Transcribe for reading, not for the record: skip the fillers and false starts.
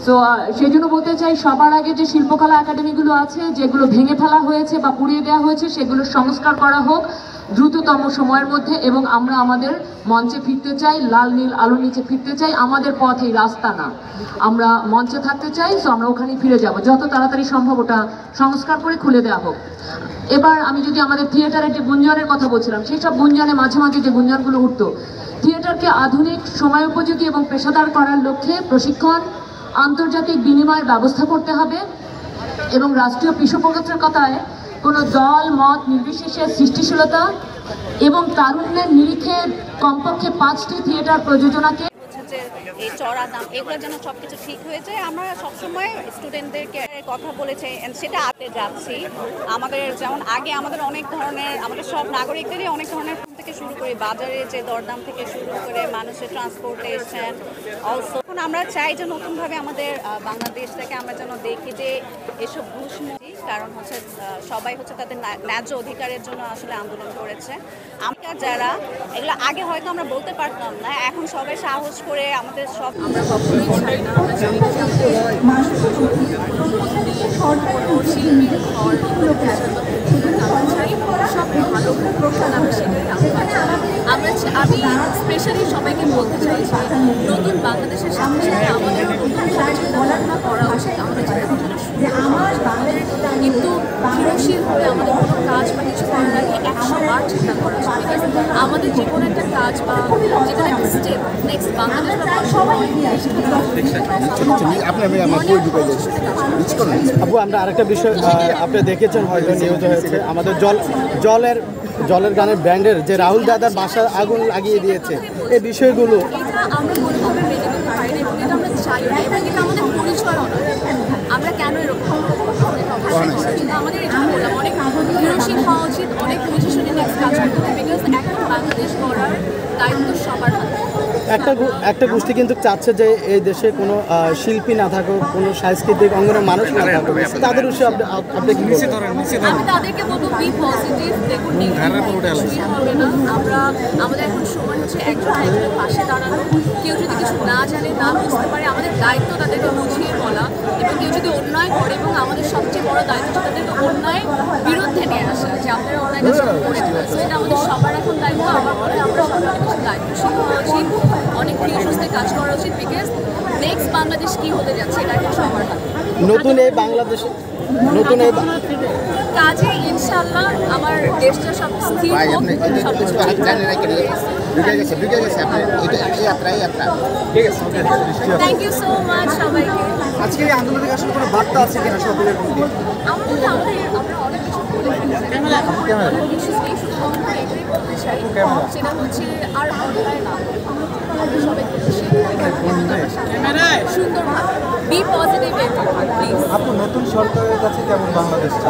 So সেই জন্য বলতে চাই, সবার আগে যে শিল্পকলা একাডেমিগুলো আছে যেগুলো ভেঙে ফেলা হয়েছে বা পুড়িয়ে দেওয়া হয়েছে সেগুলো সংস্কার করা হোক দ্রুততম সময়ের মধ্যে, এবং আমরা আমাদের মঞ্চে ফিরতে চাই, লাল নীল আলোর নিচে ফিরতে চাই। আমাদের পথ এই রাস্তা না, আমরা মঞ্চে থাকতে চাই। সো আমরা ওখানেই ফিরে যাব, যত তাড়াতাড়ি সম্ভব ওটা সংস্কার করে খুলে দেওয়া হোক। এবার আমি যদি আমাদের থিয়েটারের যে গুঞ্জনের কথা বলছিলাম, সেই সব গুঞ্জনে মাঝে মাঝে যে গুঞ্জনগুলো উঠতো, থিয়েটারকে আধুনিক, সময় উপযোগী এবং পেশাদার করার লক্ষ্যে প্রশিক্ষণ, আন্তর্জাতিক বিনিময়ের ব্যবস্থা করতে হবে এবং রাষ্ট্রীয় পৃষ্ঠপোষকতায় কোনো দল মত নির্বিশেষে সৃষ্টিশীলতা এবং তারুণ্যের নিরিখে কমপক্ষে 5টি থিয়েটার প্রযোজনাকে এই চড়া দাম এগুলো যেন সবকিছু ঠিক হয়ে যায়। আমরা সবসময় স্টুডেন্টদেরকে কথা বলেছি, সেটা আতে যাচ্ছি। আমাদের যেমন আগে আমাদের অনেক ধরনের, আমাদের সব নাগরিকদেরই অনেক ধরনের থেকে শুরু করে বাজারে যে দরদাম থেকে শুরু করে মানুষের ট্রান্সপোর্টেশন অলসো। এখন আমরা চাই যে নতুনভাবে আমাদের বাংলাদেশ থেকে আমরা যেন দেখি যে এসব ঘুষমুখী, কারণ হচ্ছে সবাই হচ্ছে তাদের ন্যায্য অধিকারের জন্য আসলে আন্দোলন করেছে। আমরা যারা এগুলো আগে হয়তো আমরা বলতে পারতাম না, এখন সবাই সাহস করে আমাদের সব, আমরা কখনোই চাই না, আমরা চাই না আমি স্পেশালি সবাইকে বলতে চাই যে নতুন বাংলাদেশের সাথে সাথে আমাদের নতুন পড়াশোনা করা উচিত। আমরা কিন্তু ধীরশীল করে আমাদের কোনো কাজ বা কিছু করার আগে 100 বার চিন্তা করা উচিত। আমাদের যে কোনো একটা কাজ বা যে কোনো একটা স্টেপ নেক্সট বাংলাদেশ বা সবাই আপু, আমরা আরেকটা বিষয় আপনি দেখেছেন হয়তো নিউজ হয়েছে, আমাদের জলের গানের ব্র্যান্ডের যে রাহুল দাদার বাসার আগুন লাগিয়ে দিয়েছে, এই বিষয়গুলো এটা আমরা কোনোভাবে মেনে নিতে পারি না এবং এটা আমরা চাই না এবং এটা আমাদের পরিচয়ও নয়। আমরা কেন এরকম আমাদের এটা বললাম, অনেক ধীরশীল হওয়া উচিত, অনেক পজিশনে নেক্সট কাজ করতে হবে, বিকজ এখন বাংলাদেশ গড়ার দায়িত্ব সবার হাতে। একটা গোষ্ঠী কিন্তু চাচ্ছে যে এই দেশে কোনো শিল্পী না থাকুক, কোনো সাংস্কৃতিক অঙ্গনের মানুষ না থাকুক, তাদের উৎসে আপনি কি বলবেন? আমি তাদেরকে বলবো বি পজিটিভ, দেখুন হবে না। আমাদের এখন সময় হচ্ছে একজন একজনের পাশে দাঁড়ানো। কেউ যদি কিছু না জানে, না বুঝতে পারে, আমাদের দায়িত্ব তাদেরকে বুঝিয়ে বলা, এবং কেউ যদি অন্যায় করে, এবং আমাদের সবচেয়ে বড় দায়িত্ব হচ্ছে তাদেরকে অন্যায় বিরুদ্ধে নিয়ে আসা, যে আপনারা অন্যায় কাজটা করে দেবেন। সো এটা আমাদের সবার এখন দায়িত্ব। আমার মনে হয় আমরা সবার বেশি দায়িত্বশীল হওয়া উচিত, অনেক ধীরে সুস্থে কাজ করা উচিত, বিকজ নেক্সট বাংলাদেশ কি হতে যাচ্ছে এটা এখন সবার হাতে। নতুন এই বাংলাদেশে কাজে ইনশাআল্লাহ আমার দেশটা সব স্থির হোক, সব কিছু থ্যাংক ইউ সো মাচ সবাইকে। আজকে এই আন্দোলনের আসলে কোনো বার্তা আছে কিনা সকলের প্রতি? আমরা অনেক কিছু বলে সেটা হচ্ছে আর অন্যায় না, আমরা সবাই সুন্দরভাবে বি পজিটিভ প্লিজ। আপু, নতুন সরকারের কাছে কেমন বাংলাদেশ?